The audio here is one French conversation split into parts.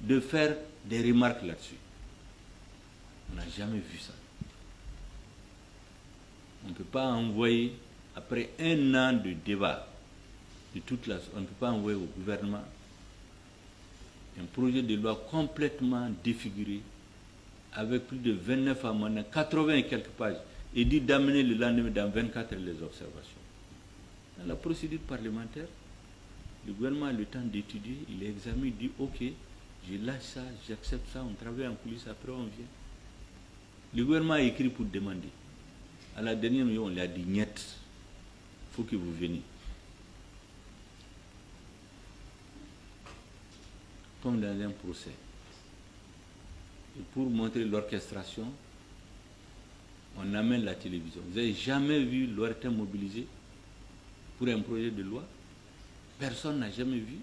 de faire des remarques là-dessus. On n'a jamais vu ça. On ne peut pas envoyer, après un an de débat, on ne peut pas envoyer au gouvernement un projet de loi complètement défiguré, avec plus de 29 amendements, 80 et quelques pages, et dit d'amener le lendemain dans 24 heures les observations. Dans la procédure parlementaire, le gouvernement a le temps d'étudier, il examine, il dit ok, je lâche ça, j'accepte ça, on travaille en coulisses, après on vient. Le gouvernement a écrit pour demander. À la dernière minute, on lui a dit niet, il faut que vous veniez. Comme dans un procès. Et pour montrer l'orchestration, on amène la télévision. Vous n'avez jamais vu l'ORTM mobilisé pour un projet de loi? Personne n'a jamais vu.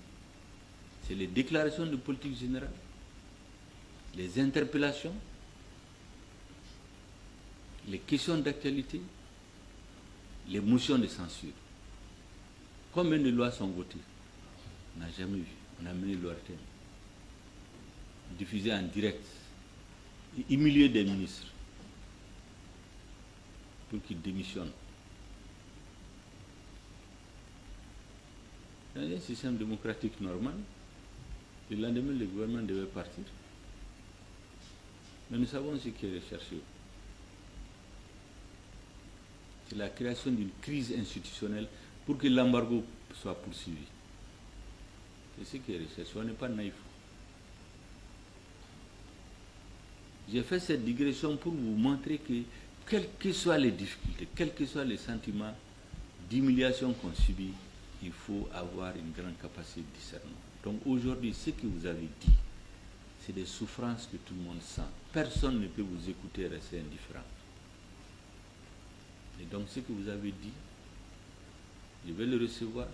C'est les déclarations de politique générale, les interpellations, les questions d'actualité, les motions de censure. Combien de lois sont votées? On n'a jamais vu. On a mené l'ORTM. Diffusé en direct, et humilié des ministres pour qu'ils démissionnent. Dans un système démocratique normal, le lendemain, le gouvernement devait partir. Mais nous savons ce qui est recherché. C'est la création d'une crise institutionnelle pour que l'embargo soit poursuivi. C'est ce qui est recherché. On n'est pas naïf. J'ai fait cette digression pour vous montrer que, quelles que soient les difficultés, quels que soient les sentiments d'humiliation qu'on subit, il faut avoir une grande capacité de discernement. Donc aujourd'hui, ce que vous avez dit, c'est des souffrances que tout le monde sent. Personne ne peut vous écouter et rester indifférent. Et donc ce que vous avez dit, je vais le recevoir.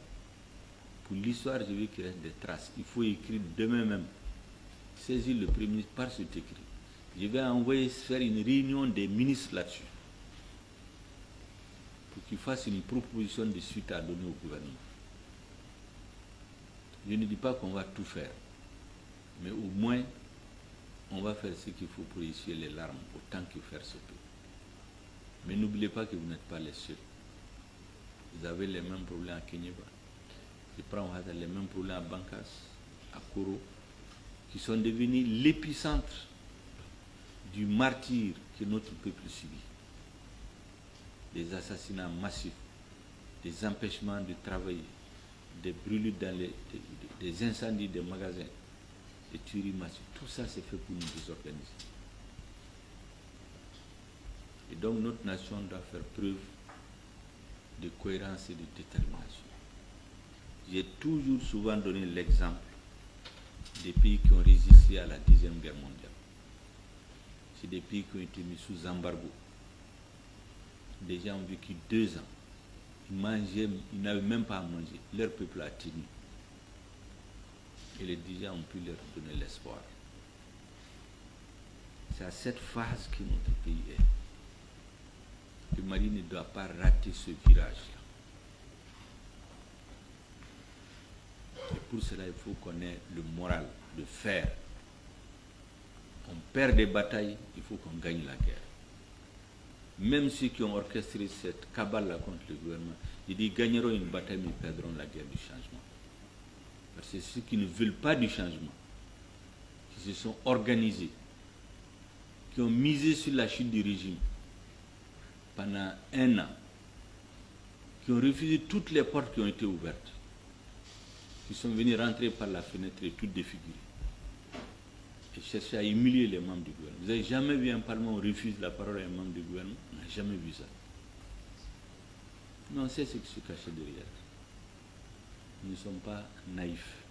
Pour l'histoire, je veux qu'il reste des traces. Il faut écrire demain même. Saisir le Premier ministre par cet écrit. Je vais envoyer faire une réunion des ministres là-dessus pour qu'ils fassent une proposition de suite à donner au gouvernement. Je ne dis pas qu'on va tout faire, mais au moins on va faire ce qu'il faut pour essuyer les larmes autant que faire se peut. Mais n'oubliez pas que vous n'êtes pas les seuls. Vous avez les mêmes problèmes à Kenyeba. Je prends les mêmes problèmes à Bankas, à Koro, qui sont devenus l'épicentre du martyre que notre peuple subit. Des assassinats massifs, des empêchements de travailler, des brûlures dans des incendies des magasins, des tueries massives. Tout ça c'est fait pour nous désorganiser. Et donc notre nation doit faire preuve de cohérence et de détermination. J'ai toujours souvent donné l'exemple des pays qui ont résisté à la Deuxième Guerre mondiale. C'est des pays qui ont été mis sous embargo. Des gens ont vécu 2 ans. Ils mangeaient, ils n'avaient même pas à manger. Leur peuple a tenu. Et les dirigeants ont pu leur donner l'espoir. C'est à cette phase que notre pays est. Le Mali ne doit pas rater ce virage-là. Et pour cela, il faut qu'on ait le moral de faire. On perd des batailles, il faut qu'on gagne la guerre. Même ceux qui ont orchestré cette cabale-là contre le gouvernement, ils gagneront une bataille, mais ils perdront la guerre du changement. Parce que ceux qui ne veulent pas du changement, qui se sont organisés, qui ont misé sur la chute du régime pendant 1 an, qui ont refusé toutes les portes qui ont été ouvertes, qui sont venus rentrer par la fenêtre et tout défigurer, et chercher à humilier les membres du gouvernement. Vous n'avez jamais vu un parlement où on refuse la parole à un membre du gouvernement? On n'a jamais vu ça. Mais on sait ce qui se cache derrière. Nous ne sommes pas naïfs.